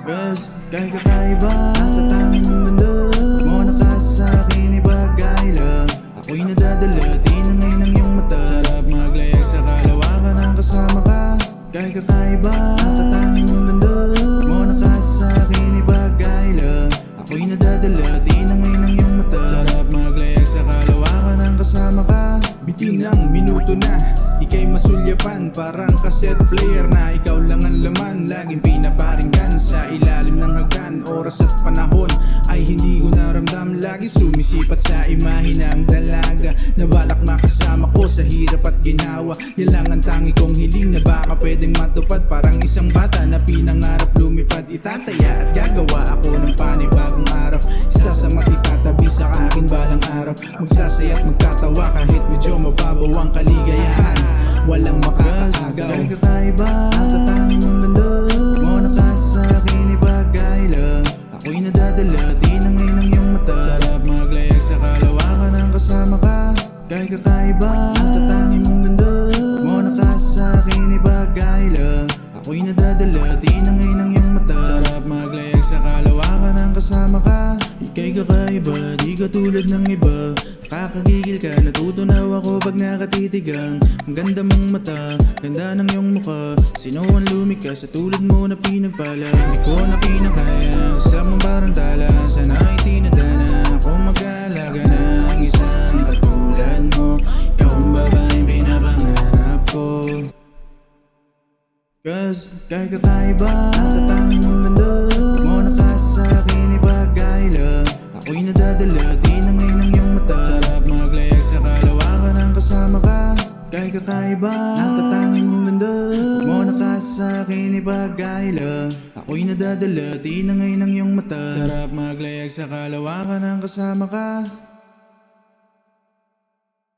Cause kahit kakaiba sa tanging mundo mo nakasakin ibagay lang. Ako'y nadadala, di na ngayon ang iyong mata. Sarap maglayag sa kalawakan ng kasama ka. Kahit kakaiba sa tanging mundo mo nakasakin ibagay lang. Ako'y nadadala, di na ngayon ang iyong mata. Sarap maglayag sa kalawakan ng kasama ka. Bitin ng minuto na, ika'y masulyapan. Parang cassette player na ikaw lang ang laman. Laging pinaparinggan sa ilalim ng hagdan. Oras at panahon ay hindi ko naramdam. Lagi sumisipat sa imahe ng dalaga na balak makasama ko sa hirap at ginawa. Yan lang ang tangi kong hiling na baka pwedeng matupad. Parang isang bata na pinangarap lumipad. Itataya at gagawa ako ng panibagong araw. Isa sa matitatabi sa akin balang araw. Magsasaya at magtatawa kahit medyo mababaw ang kaligayahan. Walang makakaagaw. Kahit kakaiba sa tanging mundo mo nakasakin ibagay lang. Ako'y nadadala, di na ngayon ang iyong mata. Sarap maglayag sa kalawakan ng kasama ka. Kahit kakaiba sa tanging mundo mo nakasakin ibagay lang. Ako'y nadadala, di na ngayon ang iyong mata. Sarap maglayag sa kalawakan ng kasama ka. Ika'y kakaiba, di ka tulad ng iba. Nakakagigil ka, natutunaw ako pag nakatitigang. Ang ganda mong mata, ganda ng iyong mukha. Sino ang lumikas sa tulad mo na pinagpala? Di ko na kinakaya, sa mong parang tala. Sana ay tinadana, ako mag-aalaga ng isang katulad mo. Ikaw ang babaeng pinapangarap ko. Cause kahit kakaiba sa tanging mundo mo nakasakin ibagay lang. Ako'y nadadala, di na ngayon ang iyong mata. Sarap maglayag sa kalawakan ng kasama ka. Kahit kakaiba sa tanging mundo mo nakasakin ibagay lang. Ako'y nadadala, di na ngayon ang iyong mata. Sarap maglayag sa kalawakan ng kasama ka.